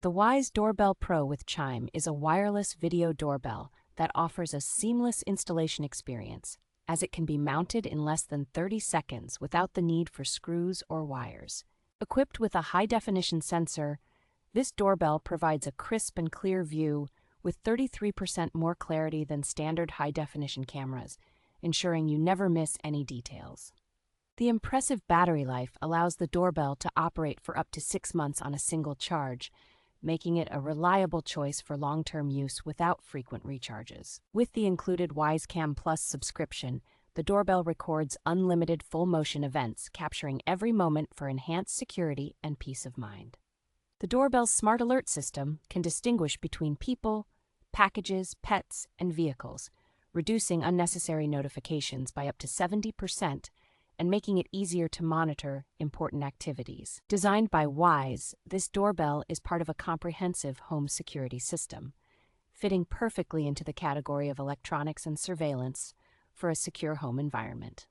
The Wyze Doorbell Pro with Chime is a wireless video doorbell that offers a seamless installation experience, as it can be mounted in less than 30 seconds without the need for screws or wires. Equipped with a high-definition sensor, this doorbell provides a crisp and clear view with 33% more clarity than standard high-definition cameras, ensuring you never miss any details. The impressive battery life allows the doorbell to operate for up to 6 months on a single charge, making it a reliable choice for long-term use without frequent recharges. With the included Wyze Cam Plus subscription, the doorbell records unlimited full-motion events, capturing every moment for enhanced security and peace of mind. The doorbell's smart alert system can distinguish between people, packages, pets, and vehicles, reducing unnecessary notifications by up to 70% and making it easier to monitor important activities. Designed by Wyze, this doorbell is part of a comprehensive home security system, fitting perfectly into the category of electronics and surveillance for a secure home environment.